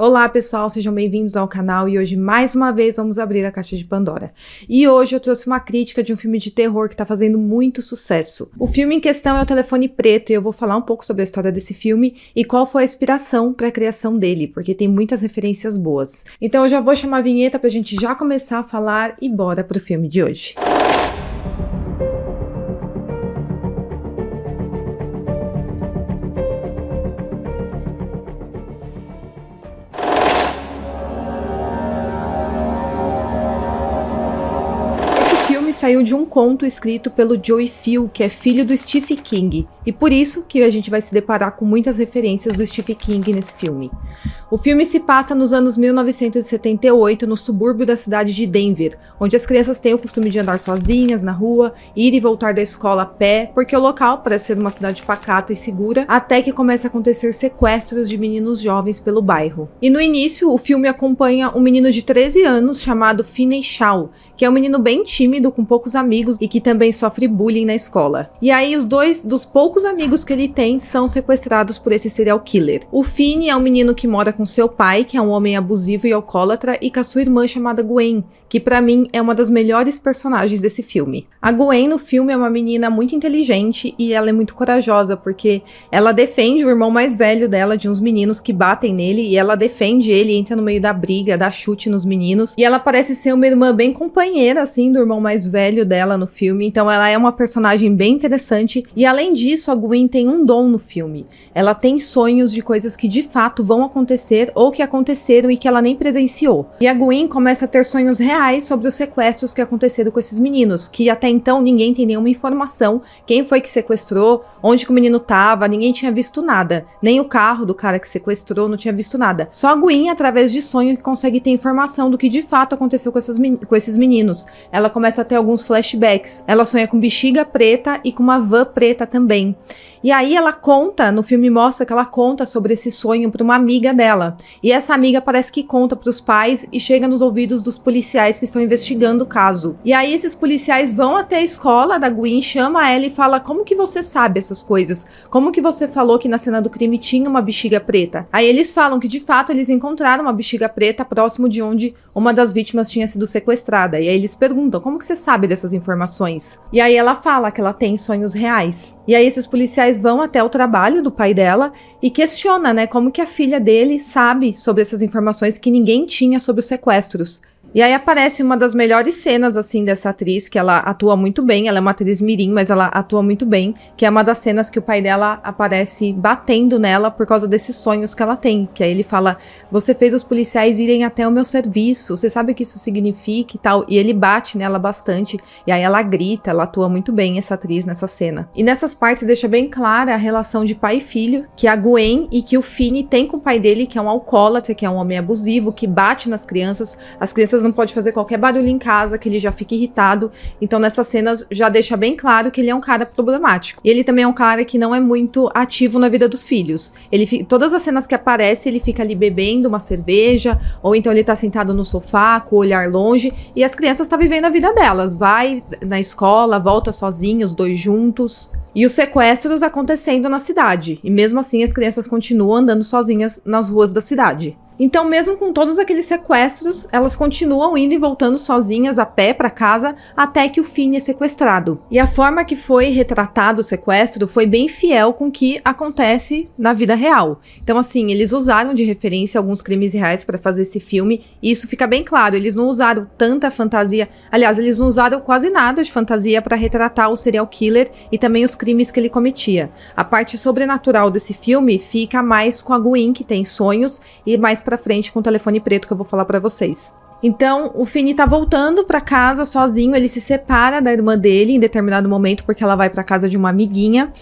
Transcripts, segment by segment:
Olá pessoal, sejam bem-vindos ao canal e hoje mais uma vez vamos abrir a caixa de Pandora. E hoje eu trouxe uma crítica de um filme de terror que tá fazendo muito sucesso. O filme em questão é O Telefone Preto e eu vou falar um pouco sobre a história desse filme e qual foi a inspiração para a criação dele, porque tem muitas referências boas. Então eu já vou chamar a vinheta pra gente já começar a falar e bora pro filme de hoje. Saiu de um conto escrito pelo Joe Hill, que é filho do Stephen King, e por isso que a gente vai se deparar com muitas referências do Stephen King nesse filme. O filme se passa nos anos 1978, no subúrbio da cidade de Denver, onde as crianças têm o costume de andar sozinhas na rua, ir e voltar da escola a pé, porque o local parece ser uma cidade pacata e segura, até que começa a acontecer sequestros de meninos jovens pelo bairro. E no início, o filme acompanha um menino de 13 anos chamado Finney Shaw, que é um menino bem tímido, com poucos amigos e que também sofre bullying na escola. E aí os dois dos poucos amigos que ele tem são sequestrados por esse serial killer. O Finney é um menino que mora com seu pai, que é um homem abusivo e alcoólatra, e com a sua irmã chamada Gwen, que pra mim é uma das melhores personagens desse filme. A Gwen no filme é uma menina muito inteligente e ela é muito corajosa, porque ela defende o irmão mais velho dela de uns meninos que batem nele, e ela defende ele, entra no meio da briga, dá chute nos meninos, e ela parece ser uma irmã bem companheira, assim, do irmão mais velho dela no filme, então ela é uma personagem bem interessante, e além disso, a Gwen tem um dom no filme. Ela tem sonhos de coisas que de fato vão acontecer, ou que aconteceram e que ela nem presenciou. E a Gwen começa a ter sonhos reais sobre os sequestros que aconteceram com esses meninos, que até então ninguém tem nenhuma informação, quem foi que sequestrou, onde que o menino tava, ninguém tinha visto nada, nem o carro do cara que sequestrou não tinha visto nada. Só a Gwen, através de sonho, que consegue ter informação do que de fato aconteceu com esses meninos. Ela começa a ter alguns flashbacks, ela sonha com bexiga preta e com uma van preta também. E aí ela conta, no filme mostra que ela conta sobre esse sonho para uma amiga dela, e essa amiga parece que conta para os pais e chega nos ouvidos dos policiais que estão investigando o caso. E aí esses policiais vão até a escola da Gwen, chama ela e fala: como que você sabe essas coisas? Como que você falou que na cena do crime tinha uma bexiga preta? Aí eles falam que de fato eles encontraram uma bexiga preta próximo de onde uma das vítimas tinha sido sequestrada. E aí eles perguntam: como que você sabe dessas informações? E aí ela fala que ela tem sonhos reais. E aí esses policiais vão até o trabalho do pai dela e questiona, né, como que a filha dele sabe sobre essas informações que ninguém tinha sobre os sequestros. E aí aparece uma das melhores cenas, assim, dessa atriz, que ela atua muito bem, ela é uma atriz mirim, mas ela atua muito bem, que é uma das cenas que o pai dela aparece batendo nela por causa desses sonhos que ela tem, que aí ele fala: você fez os policiais irem até o meu serviço, você sabe o que isso significa e tal, e ele bate nela bastante, e aí ela grita, ela atua muito bem, essa atriz, nessa cena. E nessas partes deixa bem clara a relação de pai e filho, que a Gwen e que o Finney tem com o pai dele, que é um alcoólatra, que é um homem abusivo, que bate nas crianças, as crianças não pode fazer qualquer barulho em casa, que ele já fica irritado. Então nessas cenas já deixa bem claro que ele é um cara problemático. E ele também é um cara que não é muito ativo na vida dos filhos. Todas as cenas que aparece, ele fica ali bebendo uma cerveja, ou então ele tá sentado no sofá, com o olhar longe, e as crianças estão vivendo a vida delas. Vai na escola, volta sozinho, os dois juntos. E os sequestros acontecendo na cidade. E mesmo assim as crianças continuam andando sozinhas nas ruas da cidade. Então, mesmo com todos aqueles sequestros, elas continuam indo e voltando sozinhas a pé para casa até que o Finney é sequestrado. E a forma que foi retratado o sequestro foi bem fiel com o que acontece na vida real. Então, assim, eles usaram de referência alguns crimes reais para fazer esse filme, e isso fica bem claro. Eles não usaram tanta fantasia, aliás, eles não usaram quase nada de fantasia para retratar o serial killer e também os crimes que ele cometia. A parte sobrenatural desse filme fica mais com a Gwen, que tem sonhos, e mais pra frente com o Telefone Preto, que eu vou falar pra vocês. Então, o Finney tá voltando pra casa sozinho, ele se separa da irmã dele em determinado momento, porque ela vai pra casa de uma amiguinha.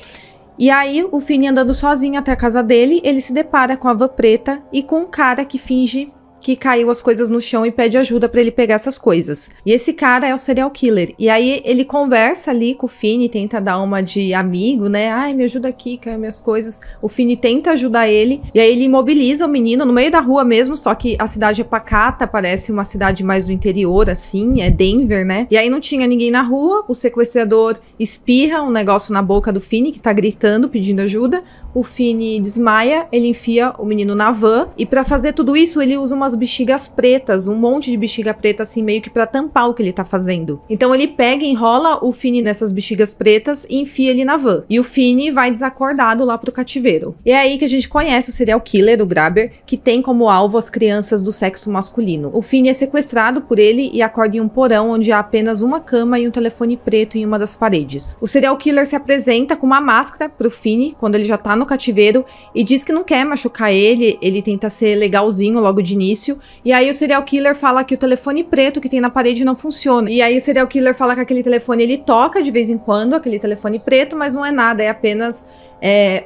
E aí, o Finney andando sozinho até a casa dele, ele se depara com a van preta e com um cara que finge que caiu as coisas no chão e pede ajuda pra ele pegar essas coisas. E esse cara é o serial killer. E aí ele conversa ali com o Finney, tenta dar uma de amigo, né? Ai, me ajuda aqui, caiu minhas coisas. O Finney tenta ajudar ele. E aí ele imobiliza o menino no meio da rua mesmo, só que a cidade é pacata, parece uma cidade mais do interior, assim, é Denver, né? E aí não tinha ninguém na rua, o sequestrador espirra um negócio na boca do Finney, que tá gritando, pedindo ajuda. o Finney desmaia, ele enfia o menino na van, e pra fazer tudo isso ele usa umas bexigas pretas, um monte de bexiga preta assim, meio que pra tampar o que ele tá fazendo. Então ele pega e enrola o Finney nessas bexigas pretas e enfia ele na van. E o Finney vai desacordado lá pro cativeiro. E é aí que a gente conhece o serial killer, o Graber, que tem como alvo as crianças do sexo masculino. O Finney é sequestrado por ele e acorda em um porão onde há apenas uma cama e um telefone preto em uma das paredes. O serial killer se apresenta com uma máscara pro Finney quando ele já tá no cativeiro e diz que não quer machucar ele tenta ser legalzinho logo de início. E aí o serial killer fala que o telefone preto que tem na parede não funciona. E aí o serial killer fala que aquele telefone ele toca de vez em quando, aquele telefone preto, mas não é nada, é apenas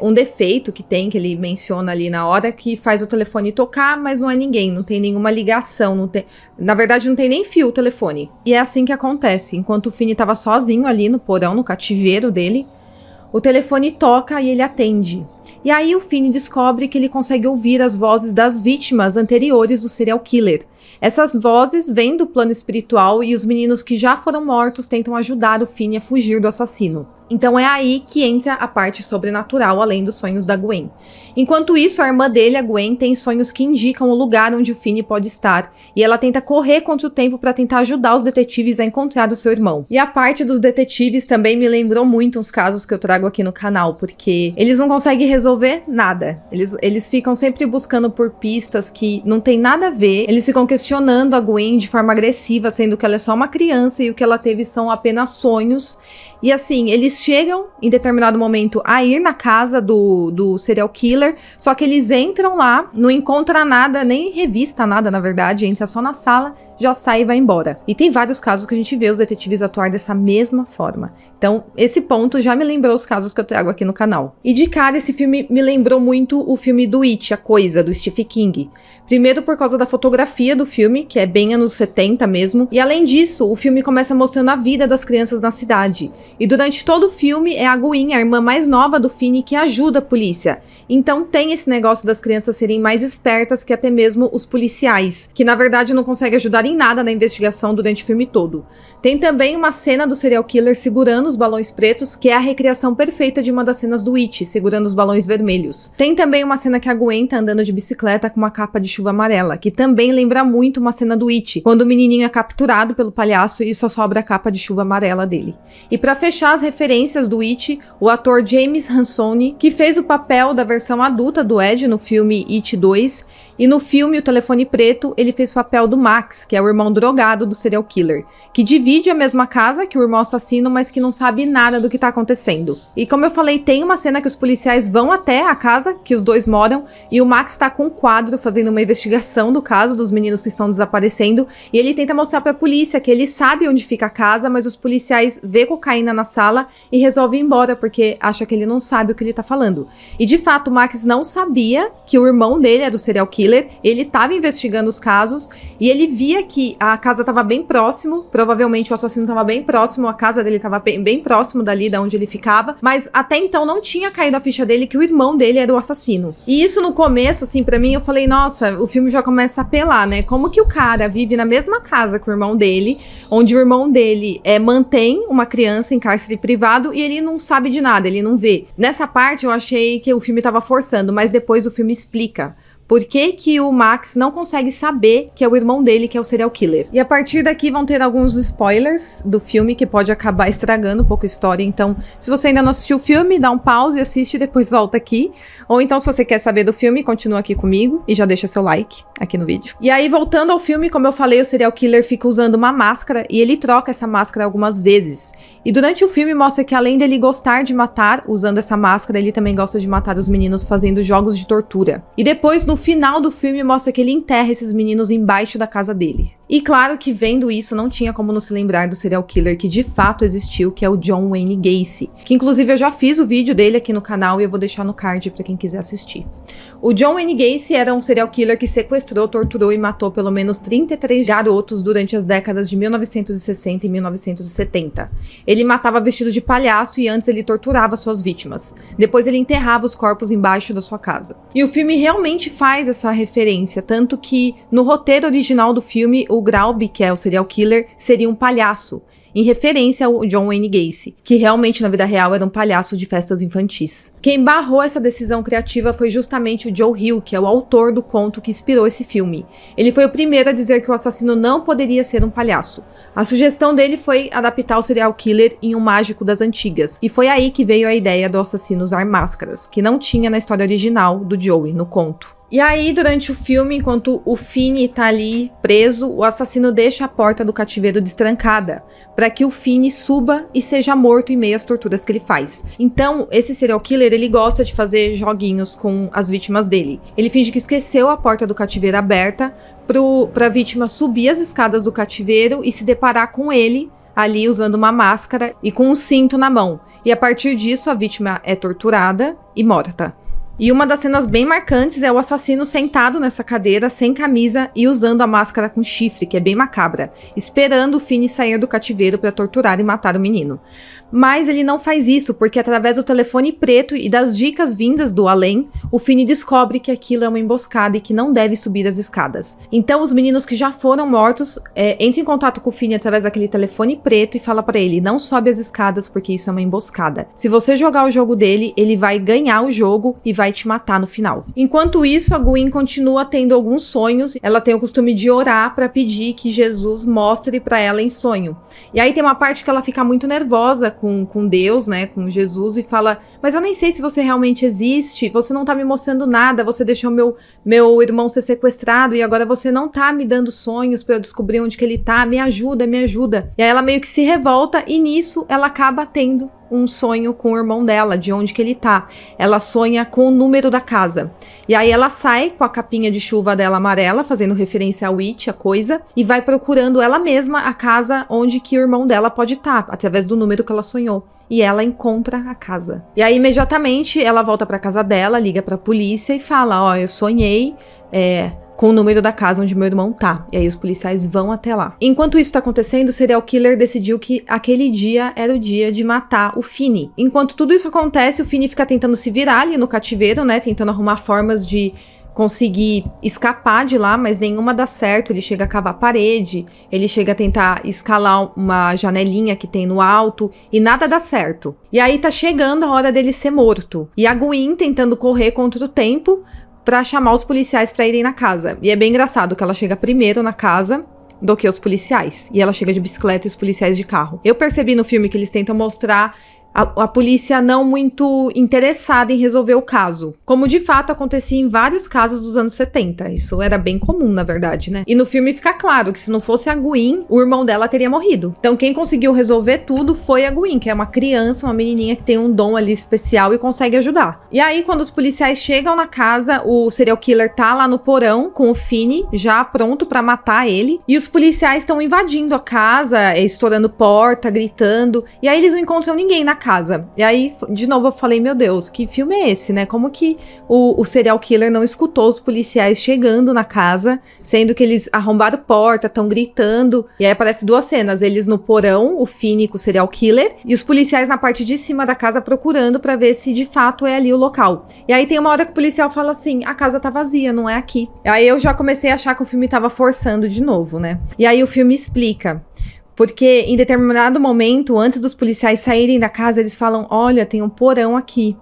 um defeito que tem, que ele menciona ali na hora, que faz o telefone tocar, mas não é ninguém, não tem nenhuma ligação, não tem, na verdade não tem nem fio o telefone. E é assim que acontece, enquanto o Finney tava sozinho ali no porão, no cativeiro dele, o telefone toca e ele atende. E aí o Finney descobre que ele consegue ouvir as vozes das vítimas anteriores do serial killer. Essas vozes vêm do plano espiritual e os meninos que já foram mortos tentam ajudar o Finney a fugir do assassino. Então é aí que entra a parte sobrenatural, além dos sonhos da Gwen. Enquanto isso, a irmã dele, a Gwen, tem sonhos que indicam o lugar onde o Finney pode estar, e ela tenta correr contra o tempo para tentar ajudar os detetives a encontrar o seu irmão. E a parte dos detetives também me lembrou muito uns casos que eu trago aqui no canal, porque eles não conseguem resolver nada. Eles ficam sempre buscando por pistas que não tem nada a ver, eles ficam questionando a Gwen de forma agressiva, sendo que ela é só uma criança e o que ela teve são apenas sonhos. E assim, eles chegam em determinado momento a ir na casa do serial killer, só que eles entram lá, não encontram nada, nem revista nada na verdade, entra só na sala, já sai e vai embora. E tem vários casos que a gente vê os detetives atuar dessa mesma forma. Então, esse ponto já me lembrou os casos que eu trago aqui no canal. E de cara, esse filme me lembrou muito o filme do It, A Coisa, do Stephen King. Primeiro por causa da fotografia do filme, que é bem anos 70 mesmo. E além disso, o filme começa mostrando a vida das crianças na cidade. E durante todo o filme é a Gwen, a irmã mais nova do Finney, que ajuda a polícia. Então tem esse negócio das crianças serem mais espertas que até mesmo os policiais, que na verdade não conseguem ajudar em nada na investigação durante o filme todo. Tem também uma cena do serial killer segurando os balões pretos, que é a recriação perfeita de uma das cenas do It, segurando os balões vermelhos. Tem também uma cena que a Gwen tá andando de bicicleta com uma capa de chuva amarela, que também lembra muito uma cena do It, quando o menininho é capturado pelo palhaço e só sobra a capa de chuva amarela dele. E pra fechar as referências do It, o ator James Ransone, que fez o papel da versão adulta do Ed no filme It 2, e no filme O Telefone Preto, ele fez o papel do Max, que é o irmão drogado do serial killer, que divide a mesma casa que o irmão assassino, mas que não sabe nada do que tá acontecendo. E como eu falei, tem uma cena que os policiais vão até a casa que os dois moram, e o Max tá com um quadro fazendo uma investigação do caso dos meninos que estão desaparecendo, e ele tenta mostrar pra polícia que ele sabe onde fica a casa, mas os policiais vê cocaína na sala e resolvem ir embora, porque acha que ele não sabe o que ele tá falando. E de fato, o Max não sabia que o irmão dele era o serial killer, ele tava investigando os casos, e ele via que a casa tava bem próximo, provavelmente o assassino tava bem próximo, a casa dele tava bem próximo dali da onde ele ficava, mas até então não tinha caído a ficha dele que o irmão dele era o assassino. E isso no começo, assim, pra mim, eu falei, nossa, o filme já começa a apelar, né? Como que o cara vive na mesma casa que o irmão dele, onde o irmão dele mantém uma criança em cárcere privado e ele não sabe de nada, ele não vê. Nessa parte eu achei que o filme tava forçando, mas depois o filme explica por que que o Max não consegue saber que é o irmão dele que é o serial killer. E a partir daqui vão ter alguns spoilers do filme que pode acabar estragando um pouco a história. Então, se você ainda não assistiu o filme, dá um pause e assiste e depois volta aqui. Ou então, se você quer saber do filme, continua aqui comigo e já deixa seu like aqui no vídeo. E aí, voltando ao filme, como eu falei, o serial killer fica usando uma máscara e ele troca essa máscara algumas vezes. E durante o filme mostra que além dele gostar de matar usando essa máscara, ele também gosta de matar os meninos fazendo jogos de tortura. E depois, no final do filme, mostra que ele enterra esses meninos embaixo da casa dele. E claro que vendo isso, não tinha como não se lembrar do serial killer que de fato existiu, que é o John Wayne Gacy. Que inclusive eu já fiz o vídeo dele aqui no canal e eu vou deixar no card pra quem quiser assistir. O John Wayne Gacy era um serial killer que sequestrou, torturou e matou pelo menos 33 garotos durante as décadas de 1960 e 1970. Ele matava vestido de palhaço e antes ele torturava suas vítimas. Depois ele enterrava os corpos embaixo da sua casa. E o filme realmente faz essa referência, tanto que no roteiro original do filme, o Graub, que é o serial killer, seria um palhaço. em referência ao John Wayne Gacy, que realmente na vida real era um palhaço de festas infantis. Quem barrou essa decisão criativa foi justamente o Joe Hill, que é o autor do conto que inspirou esse filme. Ele foi o primeiro a dizer que o assassino não poderia ser um palhaço. A sugestão dele foi adaptar o serial killer em um mágico das antigas, e foi aí que veio a ideia do assassino usar máscaras, que não tinha na história original do Joey, no conto. E aí, durante o filme, enquanto o Finney tá ali preso, o assassino deixa a porta do cativeiro destrancada, para que o Finney suba e seja morto em meio às torturas que ele faz. Então, esse serial killer, ele gosta de fazer joguinhos com as vítimas dele. Ele finge que esqueceu a porta do cativeiro aberta, pra vítima subir as escadas do cativeiro e se deparar com ele, ali usando uma máscara e com um cinto na mão. E a partir disso, a vítima é torturada e morta. E uma das cenas bem marcantes é o assassino sentado nessa cadeira, sem camisa e usando a máscara com chifre, que é bem macabra, esperando o Finney sair do cativeiro para torturar e matar o menino. Mas ele não faz isso, porque através do telefone preto e das dicas vindas do além, o Finney descobre que aquilo é uma emboscada e que não deve subir as escadas. Então os meninos que já foram mortos entram em contato com o Finney através daquele telefone preto e fala para ele, não sobe as escadas porque isso é uma emboscada. Se você jogar o jogo dele, ele vai ganhar o jogo e vai te matar no final. Enquanto isso, a Gwen continua tendo alguns sonhos. Ela tem o costume de orar para pedir que Jesus mostre para ela em sonho. E aí tem uma parte que ela fica muito nervosa com Deus, né, com Jesus, e fala, mas eu nem sei se você realmente existe, você não tá me mostrando nada, você deixou meu irmão ser sequestrado e agora você não tá me dando sonhos pra eu descobrir onde que ele tá, me ajuda, me ajuda. E aí ela meio que se revolta e nisso ela acaba tendo um sonho com o irmão dela, de onde que ele tá. Ela sonha com o número da casa. E aí ela sai com a capinha de chuva dela amarela, fazendo referência ao It, a coisa, e vai procurando ela mesma a casa onde que o irmão dela pode estar, através do número que ela sonhou. E ela encontra a casa. E aí imediatamente ela volta pra casa dela, liga pra polícia e fala, ó, eu sonhei, com o número da casa onde meu irmão tá. E aí os policiais vão até lá. Enquanto isso tá acontecendo, o serial killer decidiu que aquele dia era o dia de matar o Finney. Enquanto tudo isso acontece, o Finney fica tentando se virar ali no cativeiro, né? Tentando arrumar formas de conseguir escapar de lá, mas nenhuma dá certo. Ele chega a cavar a parede, ele chega a tentar escalar uma janelinha que tem no alto e nada dá certo. E aí tá chegando a hora dele ser morto. E a Gwen tentando correr contra o tempo pra chamar os policiais pra irem na casa. E é bem engraçado que ela chega primeiro na casa do que os policiais. E ela chega de bicicleta e os policiais de carro. Eu percebi no filme que eles tentam mostrar a polícia não muito interessada em resolver o caso. Como de fato acontecia em vários casos dos anos 70. Isso era bem comum, na verdade, né? E no filme fica claro que se não fosse a Gwen, o irmão dela teria morrido. Então quem conseguiu resolver tudo foi a Gwen, que é uma criança, uma menininha que tem um dom ali especial e consegue ajudar. E aí quando os policiais chegam na casa, o serial killer tá lá no porão com o Finney, já pronto pra matar ele. E os policiais estão invadindo a casa, estourando porta, gritando. E aí eles não encontram ninguém na casa. E aí, de novo, eu falei, meu Deus, que filme é esse, né? Como que o serial killer não escutou os policiais chegando na casa, sendo que eles arrombaram porta, estão gritando. E aí aparece duas cenas, eles no porão, o Finney com o serial killer, e os policiais na parte de cima da casa procurando pra ver se de fato é ali o local. E aí tem uma hora que o policial fala assim, a casa tá vazia, não é aqui. Aí eu já comecei a achar que o filme tava forçando de novo, né? E aí o filme explica. Porque em determinado momento, antes dos policiais saírem da casa, eles falam, olha, tem um porão aqui.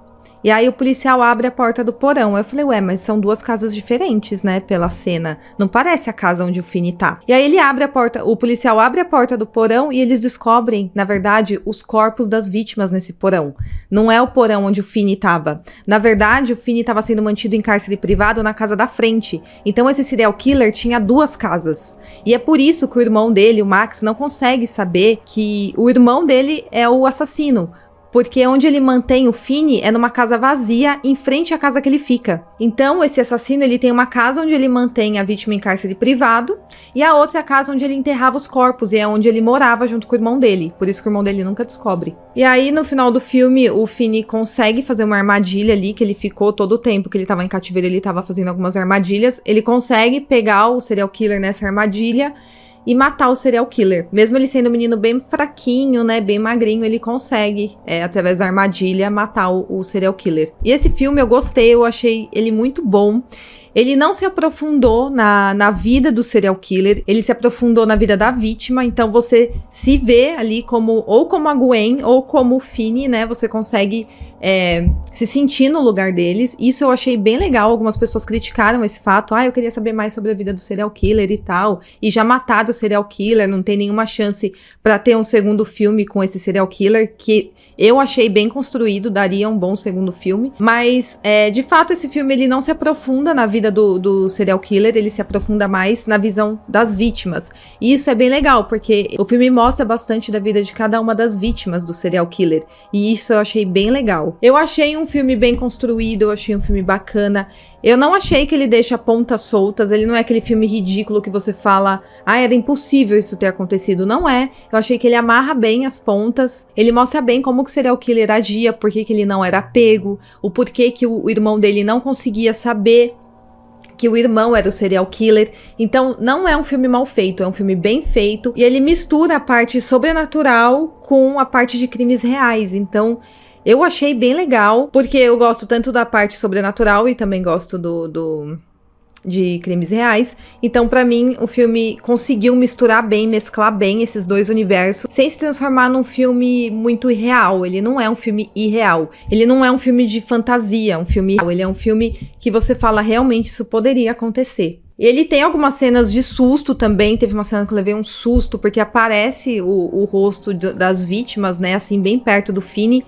E aí o policial abre a porta do porão. Eu falei, ué, mas são duas casas diferentes, né, pela cena. Não parece a casa onde o Finney tá. E aí ele abre a porta, o policial abre a porta do porão e eles descobrem, na verdade, os corpos das vítimas nesse porão. Não é o porão onde o Finney tava. Na verdade, o Finney tava sendo mantido em cárcere privado na casa da frente. Então esse serial killer tinha duas casas. E é por isso que o irmão dele, o Max, não consegue saber que o irmão dele é o assassino. Porque onde ele mantém o Finney é numa casa vazia, em frente à casa que ele fica. Então, esse assassino, ele tem uma casa onde ele mantém a vítima em cárcere privado, e a outra é a casa onde ele enterrava os corpos, e é onde ele morava junto com o irmão dele. Por isso que o irmão dele nunca descobre. E aí, no final do filme, o Finney consegue fazer uma armadilha ali, que ele ficou todo o tempo que ele tava em cativeiro, ele tava fazendo algumas armadilhas. Ele consegue pegar o serial killer nessa armadilha e matar o serial killer. Mesmo ele sendo um menino bem fraquinho, né, bem magrinho, ele consegue, através da armadilha, matar o serial killer. E esse filme eu gostei, eu achei ele muito bom. Ele não se aprofundou na vida do serial killer, ele se aprofundou na vida da vítima, então você se vê ali como a Gwen ou como o Finney, né? Você consegue se sentir no lugar deles. Isso eu achei bem legal. Algumas pessoas criticaram esse fato. Eu queria saber mais sobre a vida do serial killer e tal. E já mataram o serial killer, não tem nenhuma chance pra ter um segundo filme com esse serial killer, que eu achei bem construído, daria um bom segundo filme. Mas, de fato, esse filme ele não se aprofunda na vida do serial killer, ele se aprofunda mais na visão das vítimas. E isso é bem legal, porque o filme mostra bastante da vida de cada uma das vítimas do serial killer. E isso eu achei bem legal. Eu achei um filme bem construído, eu achei um filme bacana. Eu não achei que ele deixa pontas soltas, ele não é aquele filme ridículo que você fala, era impossível isso ter acontecido. Não é. Eu achei que ele amarra bem as pontas, ele mostra bem como que o serial killer agia, por que ele não era pego, o porquê que o irmão dele não conseguia saber que o irmão era o serial killer. Então não é um filme mal feito, é um filme bem feito, e ele mistura a parte sobrenatural com a parte de crimes reais. Então eu achei bem legal, porque eu gosto tanto da parte sobrenatural e também gosto de crimes reais. Então, pra mim, o filme conseguiu misturar bem, mesclar bem esses dois universos, sem se transformar num filme muito irreal. Ele não é um filme irreal. Ele não é um filme de fantasia, um filme real. Ele é um filme que você fala, realmente, isso poderia acontecer. Ele tem algumas cenas de susto também, teve uma cena que eu levei um susto, porque aparece o rosto das vítimas, né, assim, bem perto do Finney.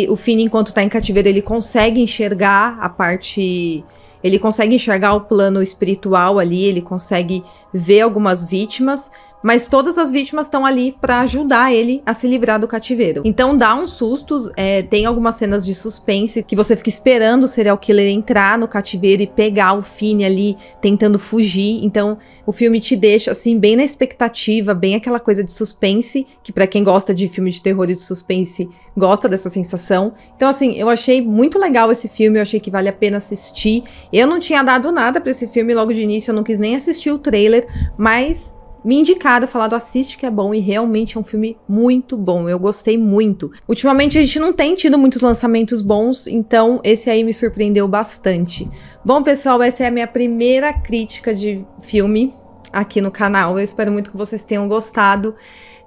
O Finney, enquanto tá em cativeiro, ele consegue enxergar a parte... Ele consegue enxergar o plano espiritual ali, ele consegue ver algumas vítimas, mas todas as vítimas estão ali pra ajudar ele a se livrar do cativeiro. Então dá uns sustos, tem algumas cenas de suspense que você fica esperando o serial killer entrar no cativeiro e pegar o Finney ali, tentando fugir. Então o filme te deixa assim bem na expectativa, bem aquela coisa de suspense, que pra quem gosta de filme de terror e de suspense, gosta dessa sensação. Então assim, eu achei muito legal esse filme, eu achei que vale a pena assistir. Eu não tinha dado nada pra esse filme logo de início, eu não quis nem assistir o trailer, mas me indicaram, falado, assiste que é bom, e realmente é um filme muito bom, eu gostei muito. Ultimamente a gente não tem tido muitos lançamentos bons, então esse aí me surpreendeu bastante. Bom, pessoal, essa é a minha primeira crítica de filme aqui no canal, eu espero muito que vocês tenham gostado.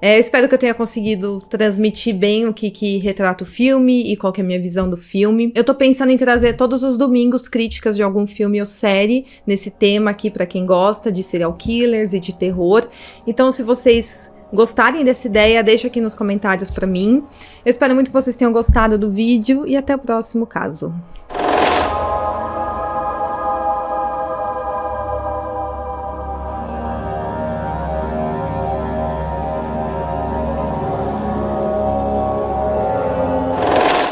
Eu espero que eu tenha conseguido transmitir bem o que retrata o filme e qual que é a minha visão do filme. Eu tô pensando em trazer todos os domingos críticas de algum filme ou série nesse tema aqui pra quem gosta de serial killers e de terror. Então, se vocês gostarem dessa ideia, deixa aqui nos comentários pra mim. Eu espero muito que vocês tenham gostado do vídeo e até o próximo caso.